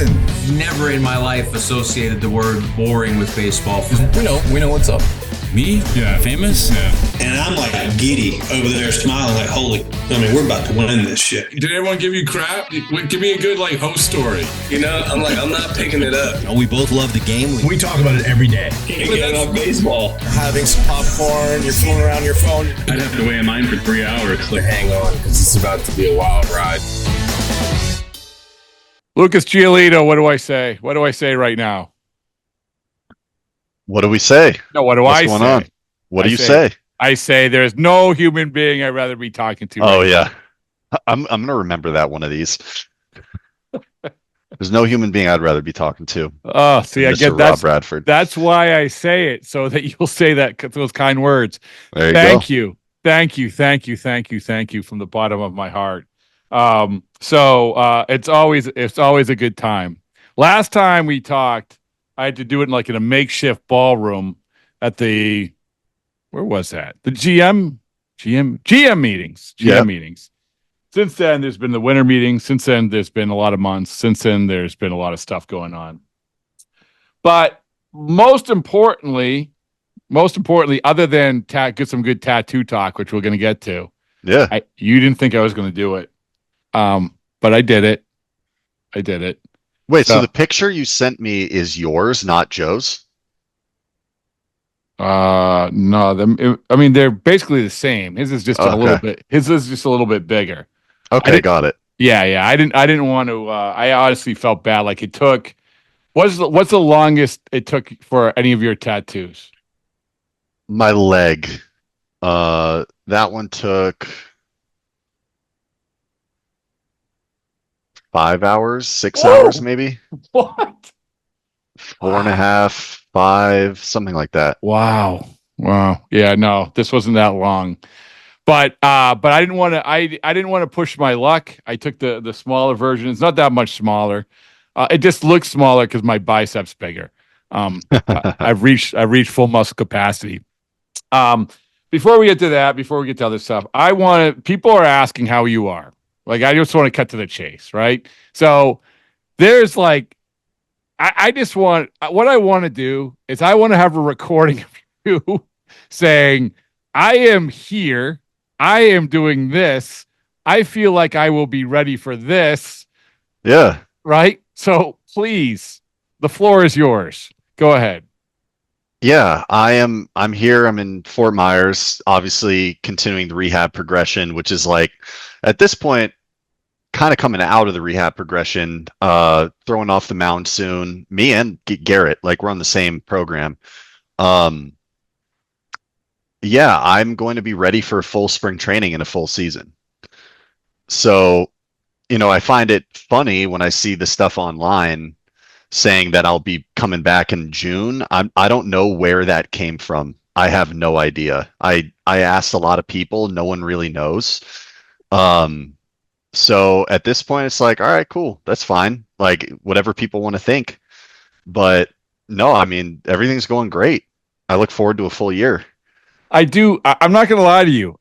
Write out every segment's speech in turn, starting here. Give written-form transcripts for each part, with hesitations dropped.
listen. Never in my life associated the word boring with baseball. We know what's up. Me? Yeah. Famous? Yeah. And I'm like giddy over there smiling like, we're about to win this shit. Did everyone give you crap? Give me a good host story. I'm not picking it up. We both love the game. We talk about it every day. Can't get enough baseball. Having some popcorn, you're fooling around your phone. I'd have to wait in line for 3 hours. Hang on, because it's about to be a wild ride. Lucas Giolito, what do I say? What do I say right now? What do we say? No, what do I say? What's going on? What do you say? I say there's no human being I'd rather be talking to. Oh, yeah. I'm going to remember that one of these. There's no human being I'd rather be talking to. Oh, see, I get Rob Bradford. That's why I say it, so that you'll say those kind words. There you Thank go. you. Thank you from the bottom of my heart. So it's always a good time. Last time we talked, I had to do it in a makeshift ballroom at where was that? The GM meetings. Meetings. Since then, there's been the winter meetings. Since then, there's been a lot of months. Since then, there's been a lot of stuff going on. But most importantly, other than get some good tattoo talk, which we're going to get to. Yeah. You didn't think I was going to do it. But I did it. Wait, so the picture you sent me is yours, not Joe's? No, they're basically the same. His is just a little bit. His is just a little bit bigger. Okay, got it. Yeah. I didn't want to. I honestly felt bad. Like it took. What's the longest it took for any of your tattoos? My leg. That one took 5 hours, 6 hours, maybe. What? 4.5, 5, something like that. Wow. Yeah, no, this wasn't that long. But I didn't want to. I didn't want to push my luck. I took the smaller version. It's not that much smaller. It just looks smaller because my biceps bigger. I've reached full muscle capacity. Before we get to other stuff, people are asking how you are. I just want to cut to the chase, right? So there's I just want, what I want to do is I want to have a recording of you saying, I am here. I am doing this. I feel like I will be ready for this. Yeah. Right? So please, the floor is yours. Go ahead. Yeah, I'm here. I'm in Fort Myers, obviously continuing the rehab progression, which is at this point, kind of coming out of the rehab progression, throwing off the mound soon. Me and Garrett, we're on the same program. Yeah, I'm going to be ready for full spring training and a full season. So, I find it funny when I see the stuff online saying that I'll be coming back in June. I don't know where that came from. I have no idea. I asked a lot of people. No one really knows. So at this point, it's all right, cool. That's fine. Whatever people want to think. But no, everything's going great. I look forward to a full year. I do. I'm not going to lie to you.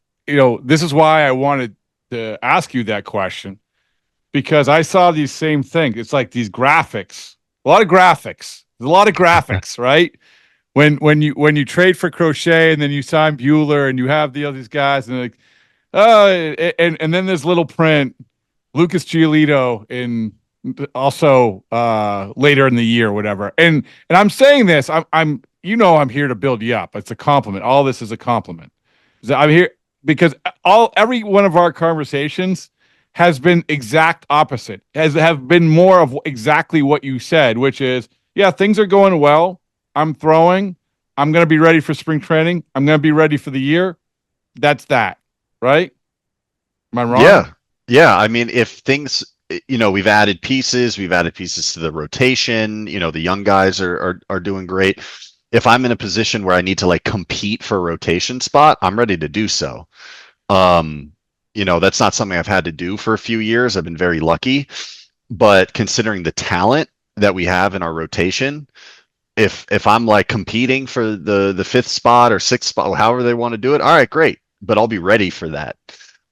This is why I wanted to ask you that question, because I saw these same things. It's these graphics, a lot of graphics, right? When you trade for Crochet and then you sign Bueller and you have these guys and and then there's little print, Lucas Giolito in also later in the year or whatever. And I'm saying this, I'm here to build you up. It's a compliment. All this is a compliment. I'm here because every one of our conversations has been exact opposite, have been more of exactly what you said, which is, yeah, things are going well. I'm throwing. I'm going to be ready for spring training. I'm going to be ready for the year. That's that, right? Am I wrong? Yeah. If things, we've added pieces to the rotation. The young guys are doing great. If I'm in a position where I need to compete for a rotation spot, I'm ready to do so. That's not something I've had to do for a few years. I've been very lucky, but considering the talent that we have in our rotation, if I'm competing for the fifth spot or sixth spot, however they want to do it, all right, great. But I'll be ready for that.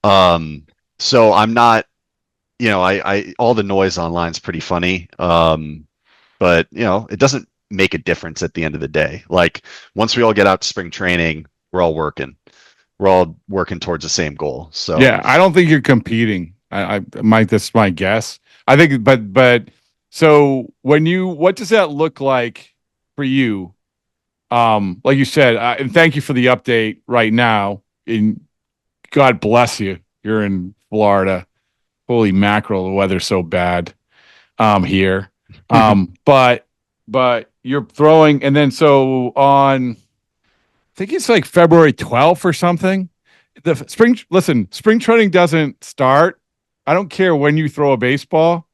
So I'm not I all the noise online is pretty funny. But it doesn't make a difference at the end of the day. Like once we all get out to spring training, we're all working. We're all working towards the same goal. So Yeah, I don't think you're competing. That's my guess. I think, but so what does that look like for you? Like you said, and thank you for the update right now. And God bless you. You're in Florida. Holy mackerel, the weather's so bad here. But you're throwing, and then so on, I think it's like February 12th or something. Spring training doesn't start. I don't care when you throw a baseball.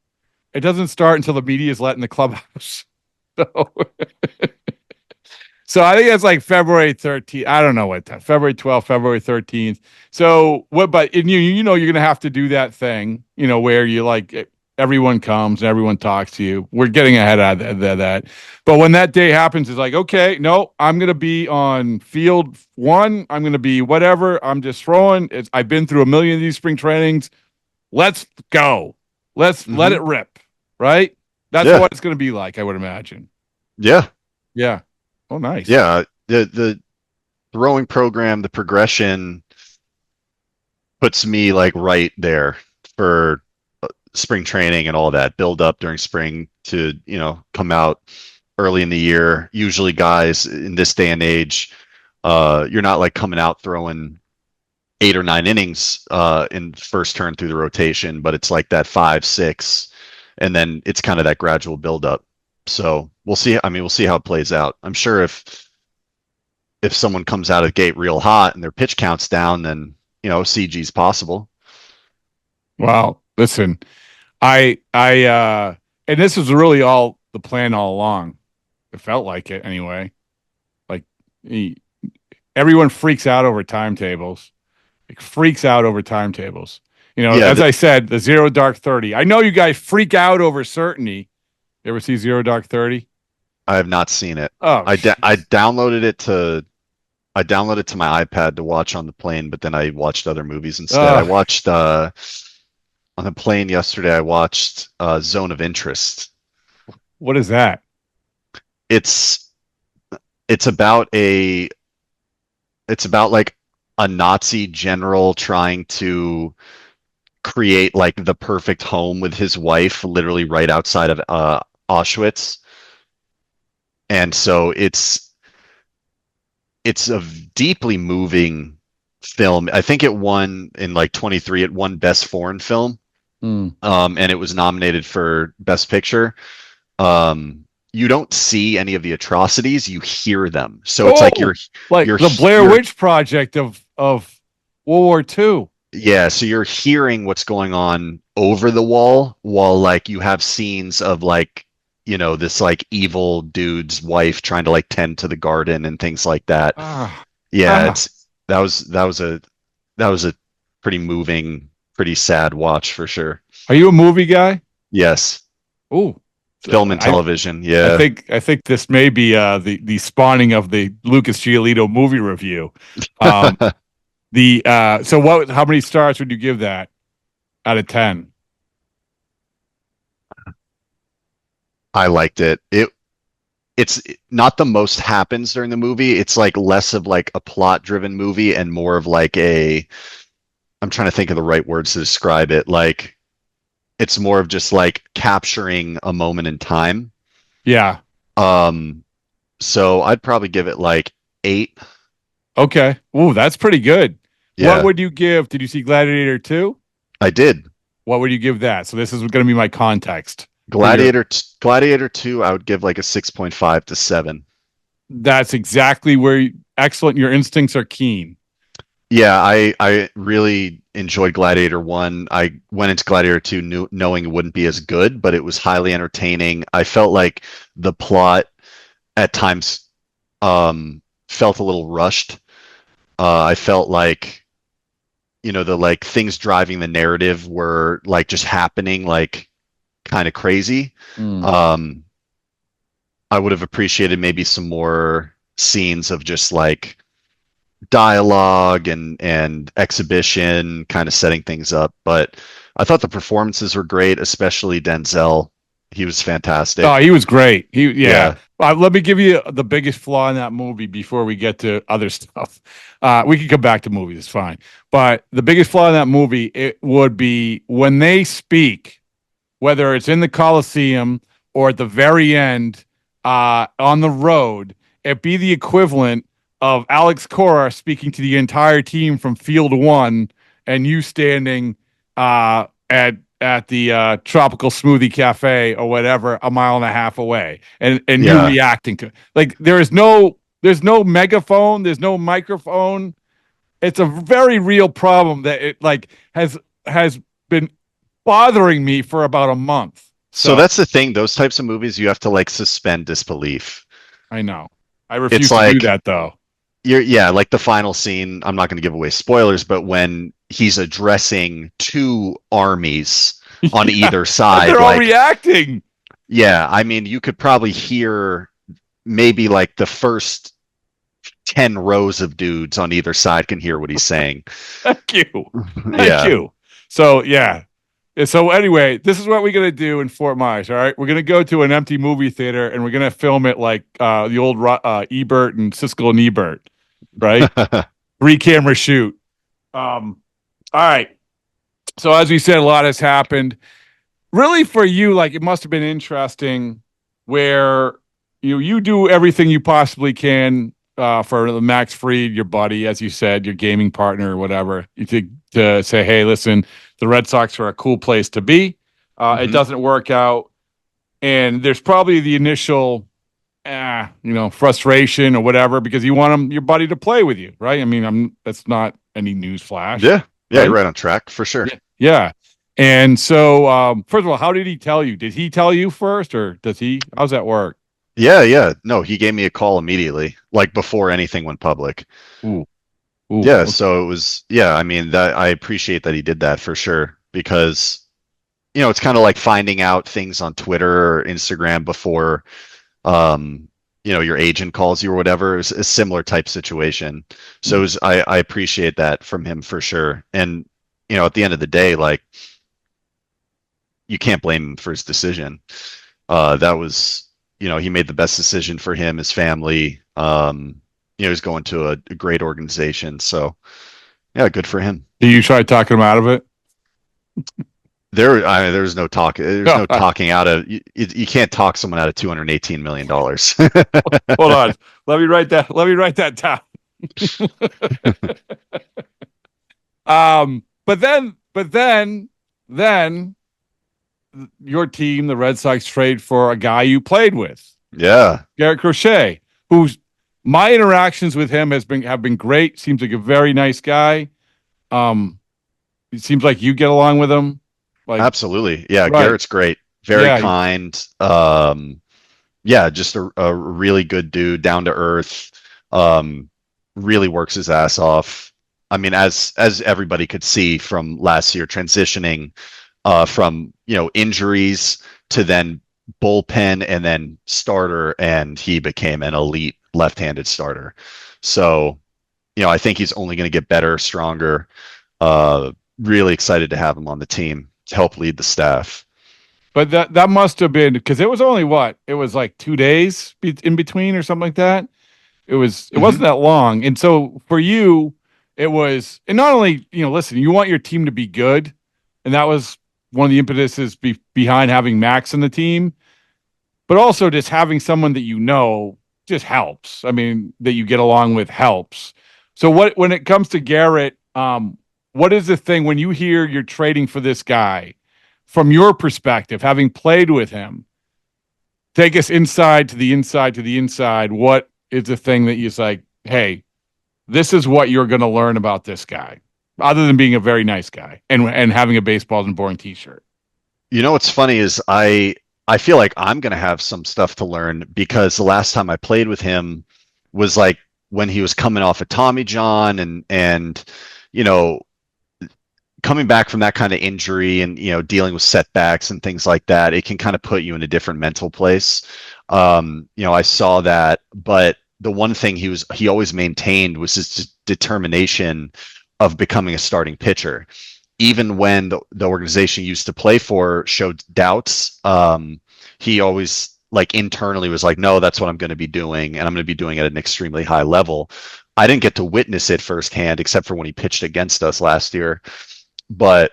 It doesn't start until the media is let in the clubhouse. So, so I think it's like February 13th. I don't know what time. February 12th, February 13th. So what? But you're going to have to do that thing. Where you like everyone comes and everyone talks to you. We're getting ahead of that. But when that day happens, it's like, okay, no, I'm going to be on field 1. I'm going to be whatever. I'm just throwing. I've been through a million of these spring trainings. Let's go. Let's let it rip. Right? That's what it's going to be like, I would imagine. Yeah. Yeah. Oh, nice. Yeah. The throwing program, the progression puts me like right there for spring training and all that build up during spring to come out early in the year. Usually guys in this day and age, you're not like coming out throwing 8 or 9 innings in first turn through the rotation, but it's like that 5, 6, and then it's kind of that gradual build up. So we'll see. I mean, we'll see how it plays out. I'm sure if someone comes out of the gate real hot and their pitch counts down, then CG's possible. Wow. Listen, and this was really all the plan all along. It felt like it anyway. Like everyone freaks out over timetables. As I said, the 0 dark 30. I know you guys freak out over certainty. You ever see 0 dark 30? I have not seen it. Oh, I downloaded it to my iPad to watch on the plane, but then I watched other movies instead. I watched on the plane yesterday. I watched Zone of Interest. What is that? It's about like a Nazi general trying to create like the perfect home with his wife, literally right outside of Auschwitz. And so it's a deeply moving film. I think it won in like 23. It won Best Foreign Film, and it was nominated for Best Picture. You don't see any of the atrocities; you hear them. So it's like you're the Blair Witch Project of World War II. Yeah, so you're hearing what's going on over the wall while like you have scenes of like this like evil dude's wife trying to like tend to the garden and things like that. That was a pretty moving, pretty sad watch for sure. Are you a movie guy? Yes. Ooh. Film and television. Yeah. I think this may be the spawning of the Lucas Giolito movie review. How many stars would you give that out of 10? I liked it. It's not the most happens during the movie. It's like less of like a plot driven movie and more of like I'm trying to think of the right words to describe it. Like it's more of just like capturing a moment in time. Yeah. So I'd probably give it like 8. Okay. Ooh, that's pretty good. Yeah. What would you give? Did you see Gladiator 2? I did. What would you give that? So this is going to be my context. Gladiator 2, I would give like a 6.5 to 7. That's exactly where excellent. Your instincts are keen. Yeah, I really enjoyed Gladiator 1. I went into Gladiator 2 knowing it wouldn't be as good, but it was highly entertaining. I felt like the plot at times felt a little rushed. I felt like the like things driving the narrative were like just happening like kind of crazy. I would have appreciated maybe some more scenes of just like dialogue and exhibition, kind of setting things up. But I thought the performances were great, especially Denzel. He was fantastic. Oh, he was great. Yeah. Yeah. Let me give you the biggest flaw in that movie before we get to other stuff. We can come back to movies, it's fine. But the biggest flaw in that movie, it would be when they speak, whether it's in the Coliseum or at the very end on the road, it be the equivalent of Alex Cora speaking to the entire team from field one and you standing at the tropical smoothie cafe or whatever a mile and a half away and you reacting to it. Like there's no megaphone, there's no microphone. It's a very real problem that it like has been bothering me for about a month. So that's the thing, those types of movies you have to like suspend disbelief. I know. I refuse to do that though. Like the final scene, I'm not going to give away spoilers, but when he's addressing two armies on either side, they're all reacting. Yeah, I mean, you could probably hear maybe like the first 10 rows of dudes on either side can hear what he's saying. Thank you. So yeah. So anyway, this is what we're gonna do in Fort Myers. All right, we're gonna go to an empty movie theater and we're gonna film it like the old Ebert and Siskel and Ebert, right? 3-camera shoot. All right. So as we said, a lot has happened. Really, for you, like it must have been interesting, where you do everything you possibly can for the Max Fried, your buddy, as you said, your gaming partner or whatever, to say, hey, listen, the Red Sox are a cool place to be. It doesn't work out. And there's probably the initial, frustration or whatever, because you want your buddy to play with you, right? I mean, that's not any news flash. Yeah. Yeah, right? You're right on track for sure. Yeah. And so, first of all, how did he tell you? Did he tell you first or does he? How's that work? Yeah. No, he gave me a call immediately, like before anything went public. Ooh, yeah, okay. so it was, I mean, that I appreciate that he did that for sure, because it's kind of like finding out things on Twitter or Instagram before your agent calls you or whatever. It's a similar type situation. So I appreciate that from him for sure. And at the end of the day, like, you can't blame him for his decision. That was, he made the best decision for him, his family. He's going to a great organization. So, yeah, good for him. Do you try talking him out of it? There's no talk. There's no talking out of. You can't talk someone out of $218 million. Hold on. Let me write that down. But then your team, the Red Sox, trade for a guy you played with. Yeah, Garrett Crochet, who's my interactions with him have been great. Seems like a very nice guy. It seems like you get along with him. Like, absolutely. Yeah, right. Garrett's great. Very kind. Just a really good dude, down to earth. Really works his ass off. I mean, as everybody could see from last year, transitioning from injuries to then bullpen and then starter, and he became an elite left-handed starter. So, I think he's only going to get better, stronger. Really excited to have him on the team to help lead the staff. But that must have been, because it was only it was like 2 days in between or something like that. It wasn't that long. And so for you, it was, and not only, listen, you want your team to be good. And that was one of the impetuses behind having Max in the team, but also just having someone that just helps. I mean, that you get along with helps. So when it comes to Garrett, what is the thing when you hear you're trading for this guy, from your perspective, having played with him? Take us inside to the inside. What is the thing that you're like, hey, this is what you're going to learn about this guy, other than being a very nice guy and having a baseballs and boring t-shirt? What's funny is I feel like I'm going to have some stuff to learn, because the last time I played with him was like when he was coming off of Tommy John and coming back from that kind of injury and, dealing with setbacks and things like that. It can kind of put you in a different mental place. I saw that, but the one thing he always maintained was his determination of becoming a starting pitcher. Even when the organization he used to play for showed doubts, he always like internally was like, no, that's what I'm going to be doing, and I'm going to be doing it at an extremely high level. I didn't get to witness it firsthand, except for when he pitched against us last year. But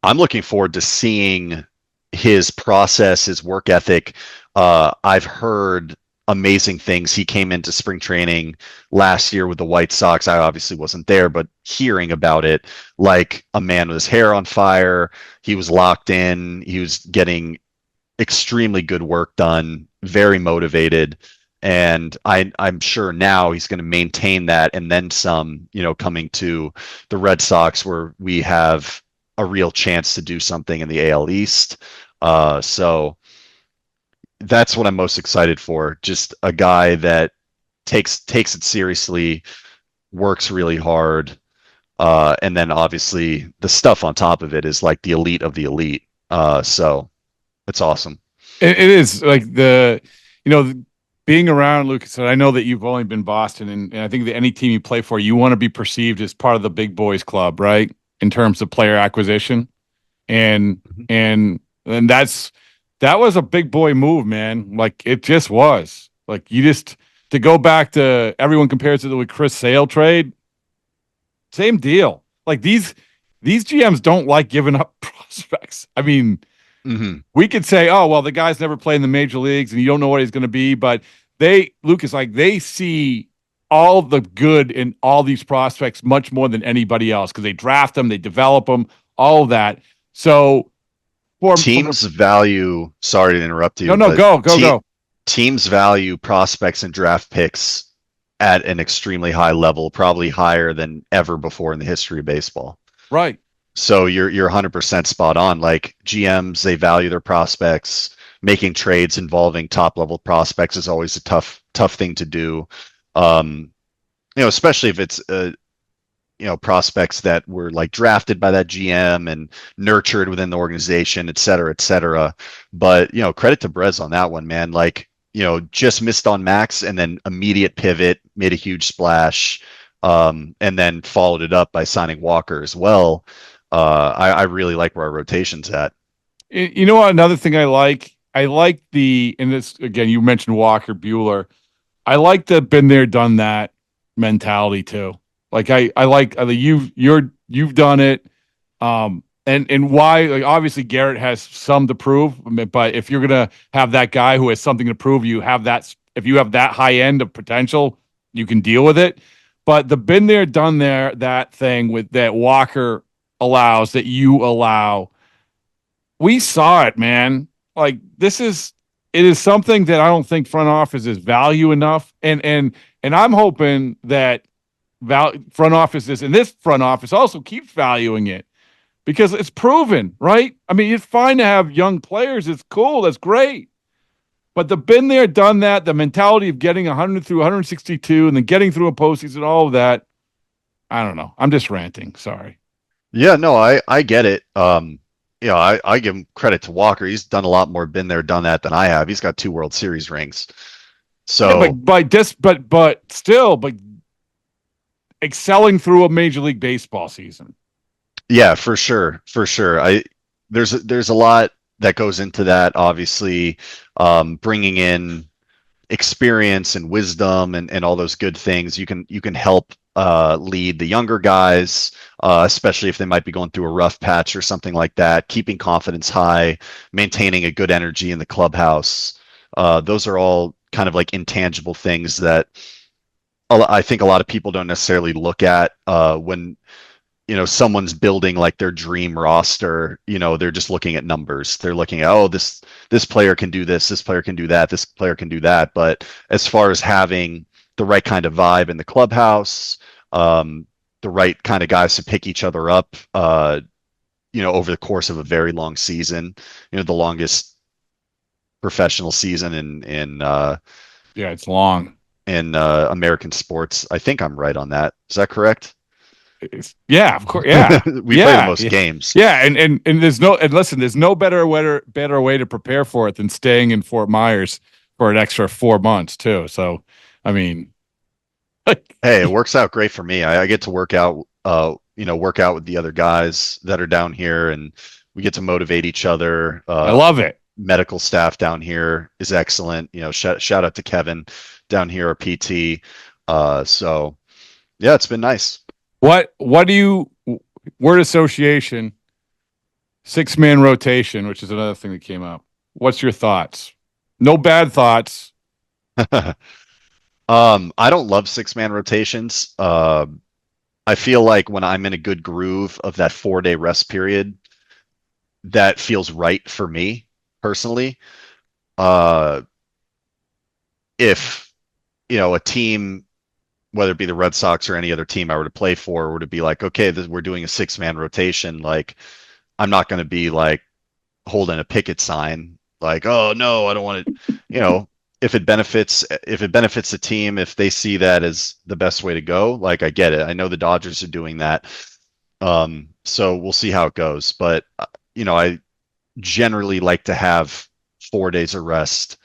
I'm looking forward to seeing his process, his work ethic. I've heard amazing things. He came into spring training last year with the White Sox. I obviously wasn't there, but hearing about it, like a man with his hair on fire, he was locked in. He was getting extremely good work done, very motivated. And I'm sure now he's going to maintain that and then some, coming to the Red Sox where we have a real chance to do something in the AL East. So that's what I'm most excited for. Just a guy that takes it seriously, works really hard. And then obviously the stuff on top of it is like the elite of the elite. So it's awesome. It is like being around Lucas, and I know that you've only been Boston, and I think that any team you play for, you want to be perceived as part of the big boys club, right? In terms of player acquisition, and that was a big boy move, man. Like it just was. Like to go back to everyone compares it to the Chris Sale trade, same deal. Like these GMs don't like giving up prospects. I mean. Mm-hmm. We could say, oh, well, the guy's never played in the major leagues and you don't know what he's going to be. But they see all the good in all these prospects much more than anybody else because they draft them, they develop them, all of that. So teams value, sorry to interrupt you. No, go. Teams value prospects and draft picks at an extremely high level, probably higher than ever before in the history of baseball. Right. So you're 100% spot on. Like GMs, they value their prospects. Making trades involving top level prospects is always a tough thing to do. Especially if it's prospects that were like drafted by that GM and nurtured within the organization, et cetera, et cetera. But credit to Brez on that one, man. Like just missed on Max and then immediate pivot, made a huge splash, and then followed it up by signing Walker as well. I really like where our rotation's at. You know what? Another thing I like and this again, you mentioned Walker Buehler. I like the been there, done that mentality too. Like I like you've done it. And why? Like obviously Garrett has some to prove, but if you're gonna have that guy who has something to prove, you have that. If you have that high end of potential, you can deal with it. But the been there, done there, that thing with that Walker allows that you allow. We saw it, man. Like it is something that I don't think front office is value enough. And I'm hoping that front offices and this front office also keeps valuing it because it's proven, right? I mean, it's fine to have young players. It's cool. That's great. But the been there, done that, the mentality of getting 100 through 162 and then getting through a postseason, all of that. I don't know. I'm just ranting. Sorry. Yeah, no, I get it. I give him credit to Walker. He's done a lot more been there, done that than I have. He's got 2 World Series rings. So, yeah, but still excelling through a Major League Baseball season. Yeah, for sure. There's a lot that goes into that. Obviously, bringing in experience and wisdom and all those good things. You can help lead the younger guys, especially if they might be going through a rough patch or something like that. Keeping confidence high, maintaining a good energy in the clubhouse. Those are all kind of like intangible things that I think a lot of people don't necessarily look at when someone's building like their dream roster. They're just looking at numbers. They're looking at, this player can do this player can do that, this player can do that. But as far as having the right kind of vibe in the clubhouse, the right kind of guys to pick each other up, over the course of a very long season, the longest professional season in it's long in American sports. I think I'm right on that. Is that correct? Yeah, of course. Yeah, we play the most games. Yeah, and there's no better way to prepare for it than staying in Fort Myers for an extra 4 months too. So I mean, Hey, it works out great for me. I get to work out, work out with the other guys that are down here, and we get to motivate each other. I love it. Medical staff down here is excellent. Shout out to Kevin down here, our PT. So yeah, it's been nice. What do you word association, 6-man rotation, which is another thing that came up. What's your thoughts? No bad thoughts. I don't love 6-man rotations. I feel like when I'm in a good groove of that 4-day rest period, that feels right for me personally. If, a team, whether it be the Red Sox or any other team I were to play for, were to be like, okay, we're doing a 6-man rotation, like, I'm not going to be like holding a picket sign, like, oh no, I don't want to, if it benefits the team, if they see that as the best way to go, like, I get it. I know the Dodgers are doing that. So we'll see how it goes. But, I generally like to have 4 days of rest.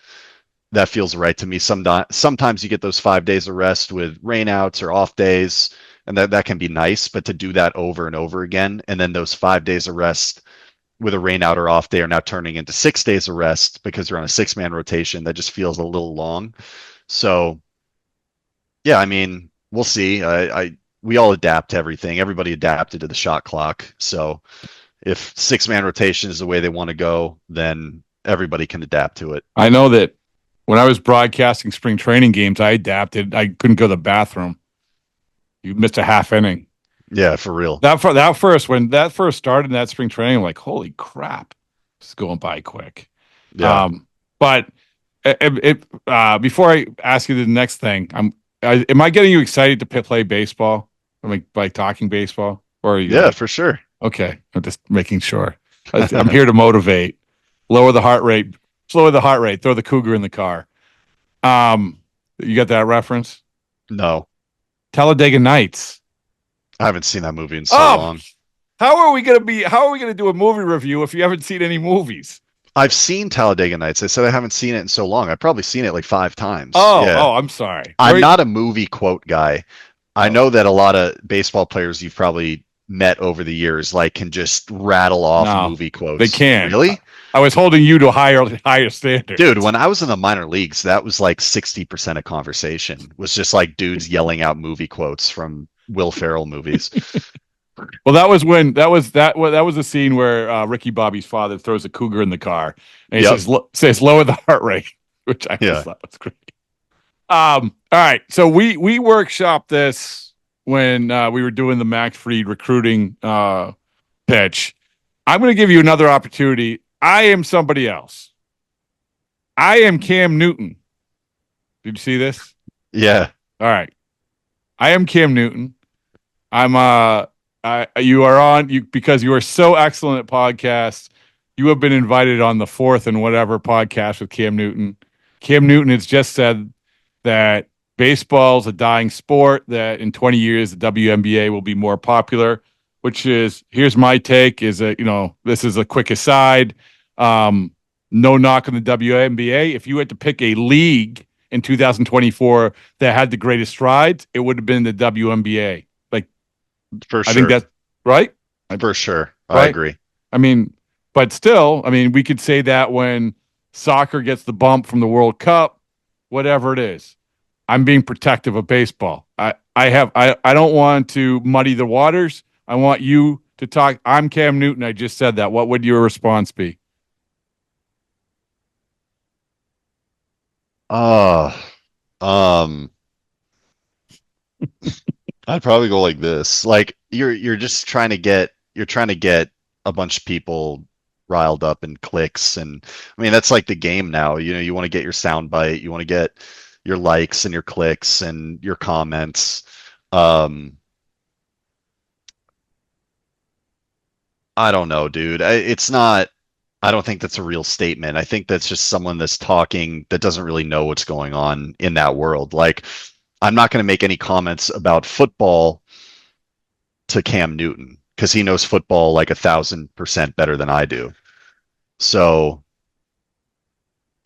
That feels right to me. Sometimes you get those 5 days of rest with rainouts or off days, and that can be nice. But to do that over and over again, and then those 5 days of rest with a rainout or off day are now turning into 6 days of rest because you're on a 6-man rotation, that just feels a little long. So yeah, I mean, we'll see. We all adapt to everything. Everybody adapted to the shot clock. So if 6-man rotation is the way they want to go, then everybody can adapt to it. I know that when I was broadcasting spring training games, I adapted. I couldn't go to the bathroom. You missed a half inning. Yeah, for real. When that first started in that spring training, I'm like, holy crap, it's going by quick. Yeah. But before I ask you the next thing, am I getting you excited to play baseball? Like talking baseball, or are you? Yeah, for sure. Okay, I'm just making sure. I'm here to motivate. Lower the heart rate. Slower the heart rate. Throw the cougar in the car. You got that reference? No, Talladega Nights. I haven't seen that movie in so long. How are we gonna do a movie review if you haven't seen any movies? I've seen Talladega Nights. I said I haven't seen it in so long. I've probably seen it like 5 times. I'm sorry. I'm not a movie quote guy. I know that a lot of baseball players you've probably met over the years can just rattle off movie quotes. They can. Really? I was holding you to higher standards. Dude, when I was in the minor leagues, that was like 60% of conversation was just like dudes yelling out movie quotes from Will Ferrell movies. Well, that was the scene where Ricky Bobby's father throws a cougar in the car and he says lower the heart rate, which I just thought was great. All right, so we workshopped this when we were doing the Max Fried recruiting pitch. I'm going to give you another opportunity. I am somebody else. I am Cam Newton. Did you see this? Yeah. All right. I am Cam Newton. You are on because you are so excellent at podcasts. You have been invited on the 4th and whatever podcast with Cam Newton. Cam Newton has just said that baseball is a dying sport, that in 20 years the WNBA will be more popular, which is, here's my take, this is a quick aside. No knock on the WNBA. If you had to pick a league in 2024 that had the greatest strides, it would have been the WNBA. For sure. I think that's right. For sure. Right? I agree. I mean, but still, we could say that when soccer gets the bump from the World Cup, whatever it is. I'm being protective of baseball. I don't want to muddy the waters. I want you to talk. I'm Cam Newton. I just said that. What would your response be? I'd probably go like this. Like you're just trying to get a bunch of people riled up and clicks, and that's like the game now. You want to get your sound bite, you want to get your likes and your clicks and your comments. I don't know, dude. I don't think that's a real statement. I think that's just someone that's talking that doesn't really know what's going on in that world. Like, I'm not going to make any comments about football to Cam Newton because he knows football like 1,000% better than I do. So,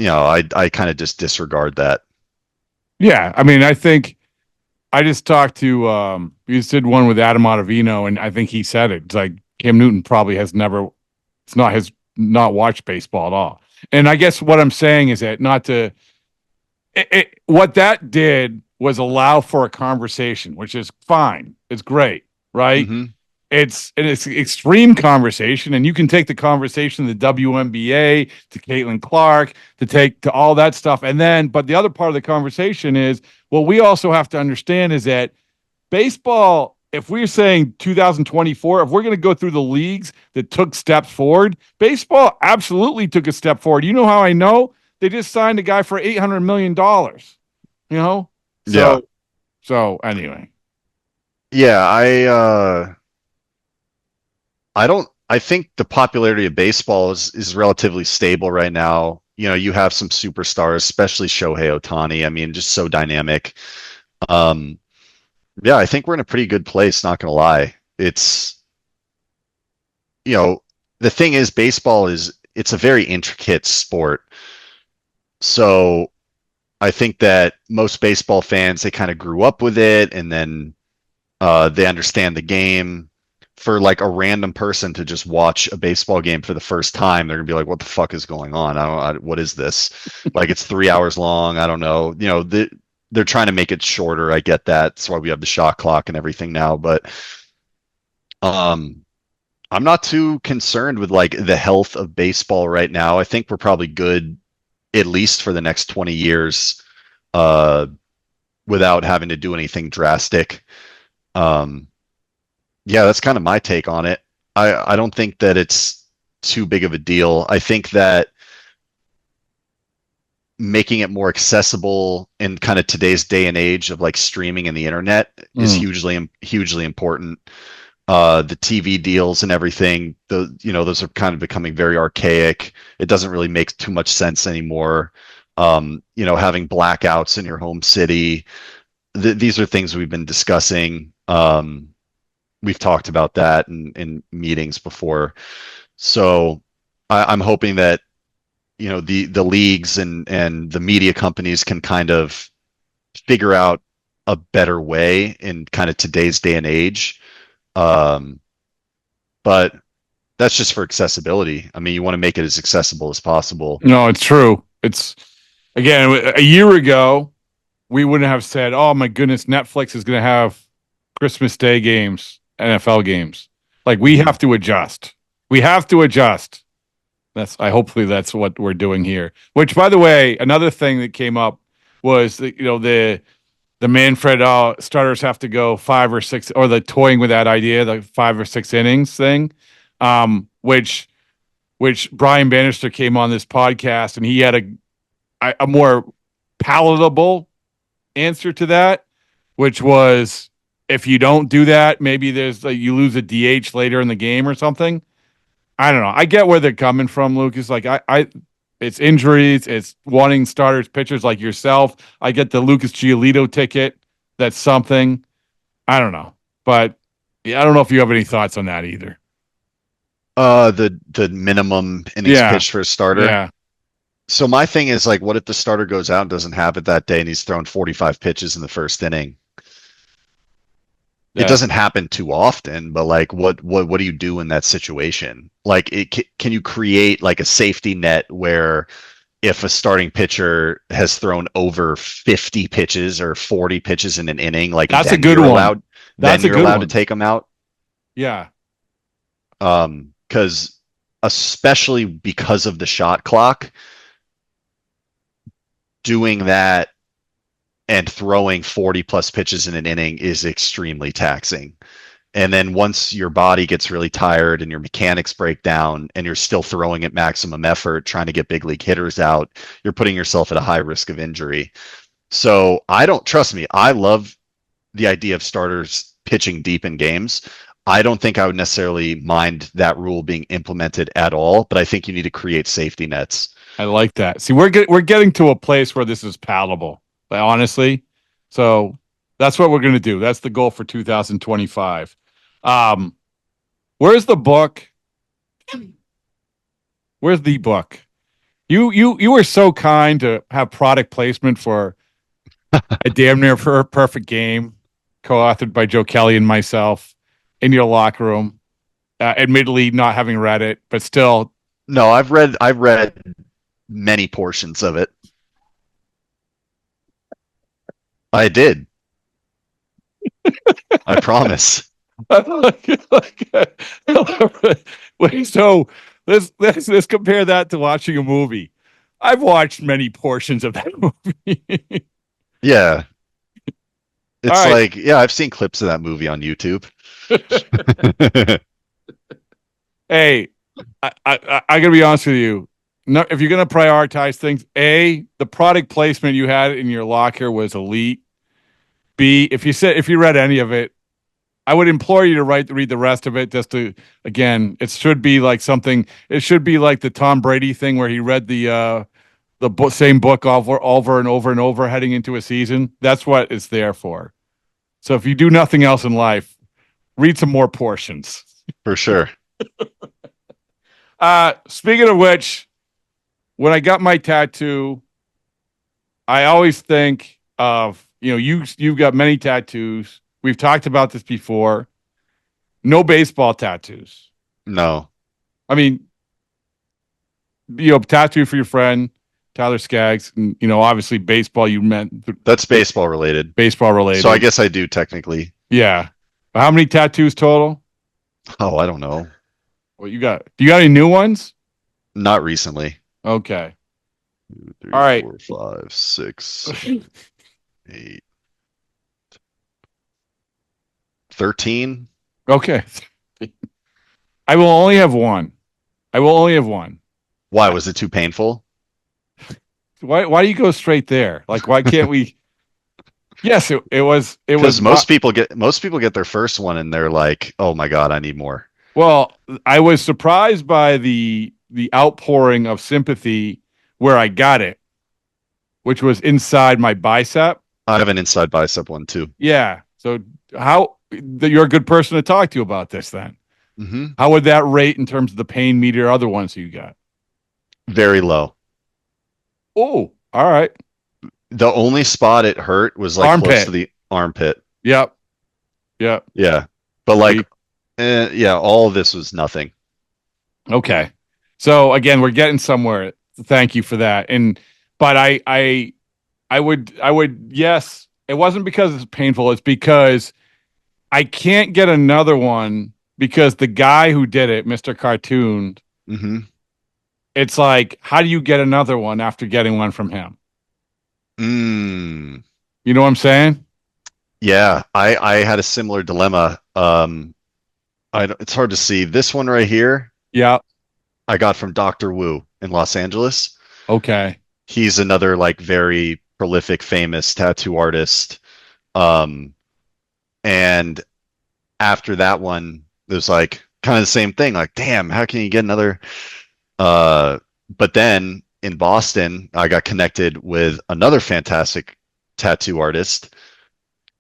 I kind of just disregard that. Yeah, I mean, I think I just talked to we just did one with Adam Ottavino, and I think he said it. It's like Cam Newton probably has not watched baseball at all. And I guess what I'm saying is that what that did was allow for a conversation, which is fine. It's great, right? Mhm. It's an extreme conversation, and you can take the conversation to the WNBA, to Caitlin Clark, to all that stuff. And then, but the other part of the conversation is what we also have to understand is that baseball, if we're saying 2024, if we're going to go through the leagues that took steps forward, baseball absolutely took a step forward. You know how I know? They just signed a guy for $800 million, you know? Yeah. So anyway. Yeah, I think the popularity of baseball is relatively stable right now. You know, you have some superstars, especially Shohei Ohtani. I mean, just so dynamic. Yeah, I think we're in a pretty good place, not gonna lie. It's, you know, the thing is baseball it's a very intricate sport. So I think that most baseball fans, they kind of grew up with it and then they understand the game. For like a random person to just watch a baseball game for the first time, they're gonna be like, "What the fuck is going on? What is this? Like, it's 3 hours long. I don't know." You know, they're trying to make it shorter. I get that. That's why we have the shot clock and everything now. But I'm not too concerned with like the health of baseball right now. I think we're probably good at least for the next 20 years, without having to do anything drastic. Yeah, that's kind of my take on it. I don't think that it's too big of a deal. I think that making it more accessible in kind of today's day and age of like streaming and the internet is hugely important. The TV deals and everything, those are kind of becoming very archaic. It doesn't really make too much sense anymore. Having blackouts in your home city, these are things we've been discussing. We've talked about that in meetings before. So I'm hoping that, the leagues and the media companies can kind of figure out a better way in kind of today's day and age. But that's just for accessibility. I mean, you want to make it as accessible as possible. No, it's true. It's, again, a year ago, we wouldn't have said, "Oh my goodness, Netflix is going to have Christmas Day games, NFL games." Like, we have to adjust. We have to adjust. Hopefully that's what we're doing here. Which, by the way, another thing that came up was that, the Manfred starters have to go 5 or 6, or the toying with that idea, the 5 or 6 innings thing, which Brian Bannister came on this podcast and he had a more palatable answer to that, which was, if you don't do that, maybe you lose a DH later in the game or something. I don't know. I get where they're coming from, Lucas. Like, it's injuries, it's wanting starters, pitchers like yourself. I get the Lucas Giolito ticket. That's something. I don't know. But I don't know if you have any thoughts on that either. The minimum innings pitched for a starter. Yeah. So my thing is, like, what if the starter goes out and doesn't have it that day and he's thrown 45 pitches in the first inning? It doesn't happen too often, but like, what do you do in that situation? Like, can you create like a safety net where if a starting pitcher has thrown over 50 pitches or 40 pitches in an inning, like, that's a good one. You're allowed to take them out. Yeah. Because especially because of the shot clock, doing that and throwing 40 plus pitches in an inning is extremely taxing. And then once your body gets really tired and your mechanics break down and you're still throwing at maximum effort, trying to get big league hitters out, you're putting yourself at a high risk of injury. So trust me, I love the idea of starters pitching deep in games. I don't think I would necessarily mind that rule being implemented at all, but I think you need to create safety nets. I like that. See, we're getting to a place where this is palatable. Honestly, so that's what we're going to do. That's the goal for 2025. Where's the book? Where's the book? You were so kind to have product placement for A damn near perfect game, co-authored by Joe Kelly and myself, in your locker room. Admittedly, not having read it, but still. No, I've read many portions of it. I did. I promise. Wait, so let's compare that to watching a movie. I've watched many portions of that movie. Yeah. It's All right. like, yeah, I've seen clips of that movie on YouTube. Hey, I gotta be honest with you. No, if you're gonna prioritize things, A, the product placement you had in your locker was elite. B, if you read any of it, I would implore you to read the rest of it. Just to, again, it should be like something. It should be like the Tom Brady thing where he read the same book over and over and over heading into a season. That's what it's there for. So if you do nothing else in life, read some more portions. For sure. Speaking of which, when I got my tattoo, I always think of, you've got many tattoos. We've talked about this before. No baseball tattoos. No. I mean, tattoo for your friend Tyler Skaggs, and obviously baseball. You meant That's baseball related. Baseball related. So I guess I do technically. Yeah. How many tattoos total? Oh, I don't know. What you got? Do you got any new ones? Not recently. Okay. 2, 3, All right. 4, 5, 6, 8, 13. Okay. I will only have one. Why was it too painful? Why do you go straight there? Like, why can't we? Yes, it was. Because most people get their first one and they're like, "Oh my God, I need more." Well, I was surprised by the outpouring of sympathy where I got it, which was inside my bicep. I have an inside bicep one too. Yeah. So you're a good person to talk to about this then. Mm-hmm. How would that rate in terms of the pain meter, other ones you got? Very low. Oh, all right. The only spot it hurt was like Armpit. close to the armpit. Yep. Yeah. But like, all of this was nothing. Okay. So again, we're getting somewhere. Thank you for that. But I would, yes, it wasn't because it's painful. It's because I can't get another one because the guy who did it, Mr. Cartoon, Mm-hmm. it's like, how do you get another one after getting one from him? Mm. You know what I'm saying? Yeah, I had a similar dilemma. It's hard to see. This one right here, Yeah. I got from Dr. Wu in Los Angeles. Okay. He's another like very prolific, famous tattoo artist. And after that one, it was like kind of the same thing. Like, damn, how can you get another? But then in Boston, I got connected with another fantastic tattoo artist,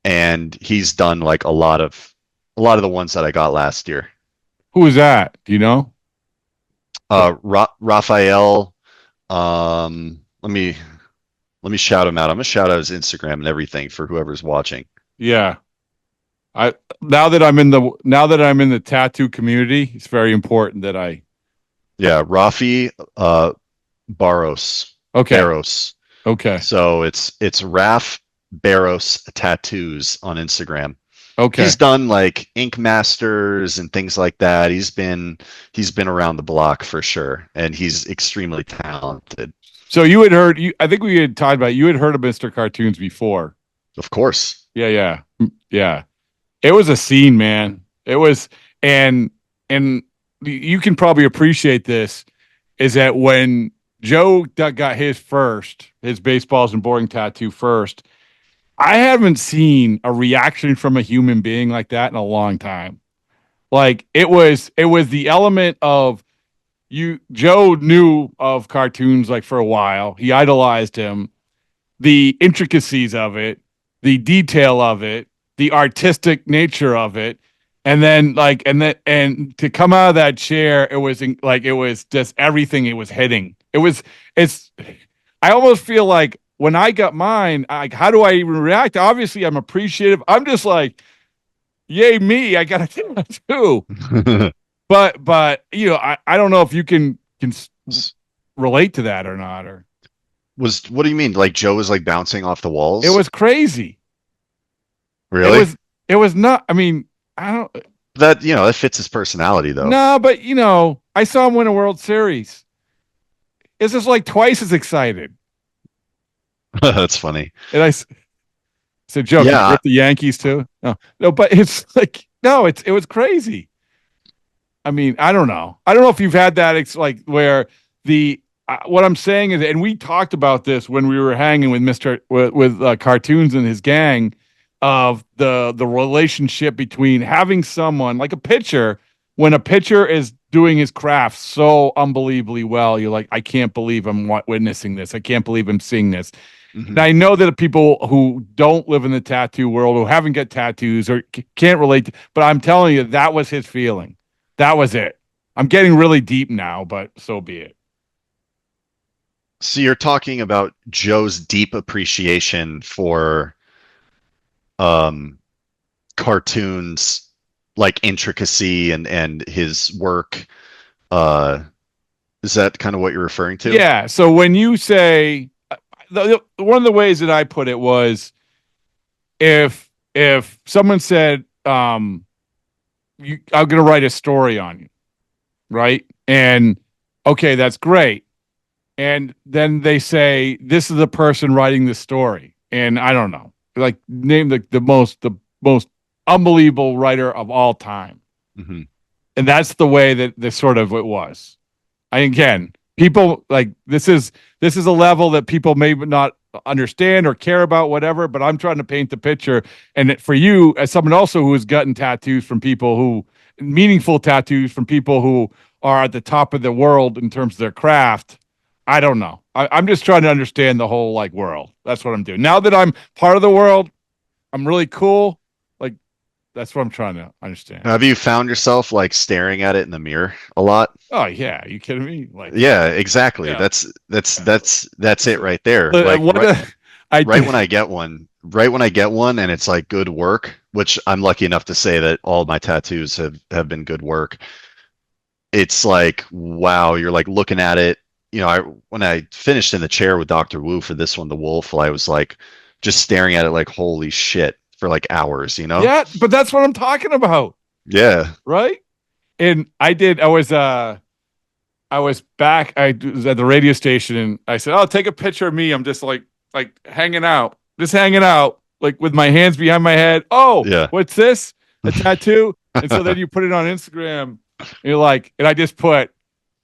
and he's done like a lot of the ones that I got last year. Who was that? Do you know? Raphael. Let me shout him out. I'm gonna shout out his Instagram and everything for whoever's watching. Yeah. Now that I'm in the tattoo community, it's very important that I. Yeah, Rafi Barros. Okay. Barros. Okay. So it's Raf Barros Tattoos on Instagram. Okay. He's done like Ink Masters and things like that. He's been around the block for sure, and he's extremely talented. So you had heard, I think we had talked about, you had heard of Mr. Cartoons before. Of course. Yeah. It was a scene, man. It was, and you can probably appreciate this, is that when Joe got his baseballs and boring tattoo first, I haven't seen a reaction from a human being like that in a long time. Like it was the element of Joe knew of cartoons like for a while. He idolized him. The intricacies of it, the detail of it, the artistic nature of it. And then and to come out of that chair, it was just everything it was hitting. I almost feel like when I got mine, how do I even react? Obviously, I'm appreciative. I'm just like, yay me! I got a tattoo. But I don't know if you can relate to that or not. Or what do you mean? Like Joe was like bouncing off the walls? it was crazy. Really? It was not. I mean, I don't. That fits his personality though. No, but I saw him win a World Series. It's just like twice as excited. That's funny. And I said, Joe, Yeah. you rip the Yankees too? No, but it's like, no, it was crazy. I mean, I don't know. I don't know if you've had that. It's like where what I'm saying is, and we talked about this when we were hanging with with Cartoons and his gang, of the relationship between having someone like a pitcher, when a pitcher is doing his craft so unbelievably well, you're like, I can't believe I'm witnessing this. I can't believe I'm seeing this. Mhm. And I know that people who don't live in the tattoo world, who haven't got tattoos or can't relate, but I'm telling you, that was his feeling. That was it. I'm getting really deep now, but so be it. So you're talking about Joe's deep appreciation for cartoons, like intricacy and his work. Is that kind of what you're referring to? Yeah. So when you say, one of the ways that I put it was, if someone said, I'm going to write a story on you, right? And okay, that's great. And then they say, this is the person writing the story. And I don't know, like name the most unbelievable writer of all time. Mm-hmm. And that's the way that this sort of it was. Again, people like this is a level that people may not understand or care about, whatever, but I'm trying to paint the picture. And for you, as someone also who has gotten tattoos from people who meaningful tattoos from people who are at the top of the world in terms of their craft, I don't know. I'm just trying to understand the whole like world. That's what I'm doing. Now that I'm part of the world, I'm really cool. Like that's what I'm trying to understand. Have you found yourself like staring at it in the mirror a lot? Oh yeah, are you kidding me? Like Yeah, exactly. Yeah. That's it right there. Like, right when I get one, and it's like good work, which I'm lucky enough to say that all my tattoos have been good work. It's like, wow, you're like looking at it. When I finished in the chair with Dr. Wu for this one, the wolf, I was like just staring at it like, holy shit, for like hours, Yeah, but that's what I'm talking about. Yeah. Right? And I was back, I was at the radio station and I said, "Oh, take a picture of me. I'm just like hanging out, like with my hands behind my head. Oh, Yeah. what's this? A tattoo?" And so then you put it on Instagram and you're like, and I just put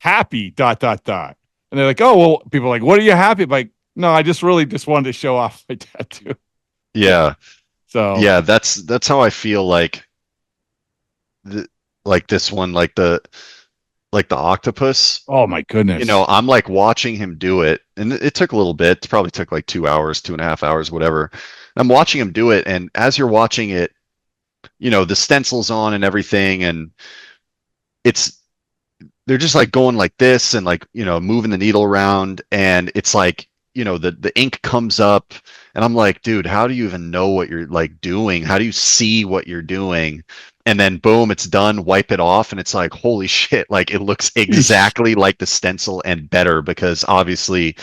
happy ... And they're like, "Oh, well," people are like, "What are you happy?" I'm like, no, I just really just wanted to show off my tattoo. Yeah. So Yeah, that's how I feel like this one, like the octopus. oh my goodness. I'm like watching him do it, and it took a little bit. It probably took like 2 hours, 2.5 hours, whatever. I'm watching him do it, and as you're watching it, the stencil's on and everything, and they're just like going like this and like, moving the needle around, and it's like, the ink comes up, and I'm like, dude, how do you even know what you're like doing? How do you see what you're doing? And then boom, it's done, wipe it off, and it's like, holy shit, like it looks exactly like the stencil and better, because obviously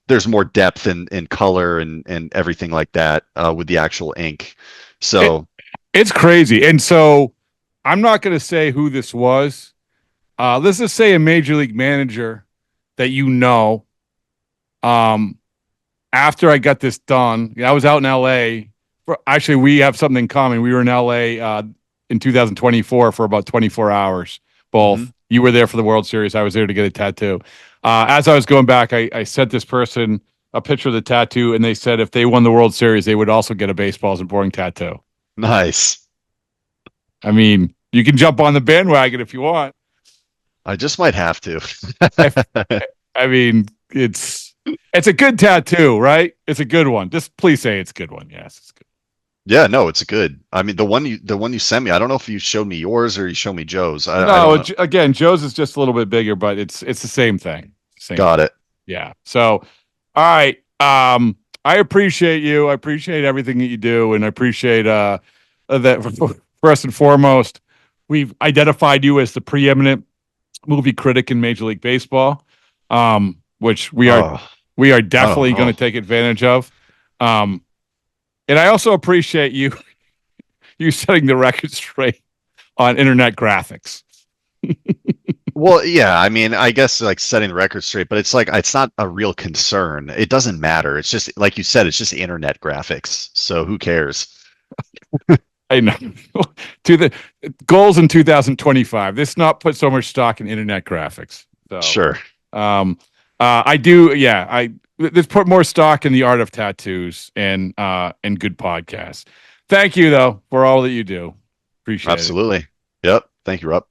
there's more depth and color and everything like that with the actual ink. So it's crazy. And so I'm not going to say who this was. Let's just say a major league manager that after I got this done, I was out in LA. Actually, we have something in common. We were in LA in 2024 for about 24 hours. Both. Mm-hmm. You were there for the World Series. I was there to get a tattoo. As I was going back, I sent this person a picture of the tattoo, and they said if they won the World Series, they would also get a baseballs and boring tattoo. Nice. I mean, you can jump on the bandwagon if you want. I just might have to. I mean, it's a good tattoo, right? It's a good one. Just please say it's a good one. Yes, it's good. Yeah, no, it's good. I mean, the one you sent me, I don't know if you showed me yours or you showed me Joe's. Again, Joe's is just a little bit bigger, but it's the same thing. Got it. Yeah. So, all right. I I appreciate you. I appreciate everything that you do, and I appreciate that first and foremost, we've identified you as the preeminent movie critic in Major League Baseball, which we are definitely going to take advantage of. And I also appreciate you setting the record straight on internet graphics. Well, yeah, I mean, I guess like setting the record straight, but it's like it's not a real concern. It doesn't matter. It's just like you said, it's just internet graphics. So who cares? I know. To the goals in 2025. Let's not put so much stock in internet graphics. So, Sure. I do. Yeah, let's put more stock in the art of tattoos and good podcasts. Thank you though for all that you do. Appreciate it. Absolutely. Yep. Thank you, Rob.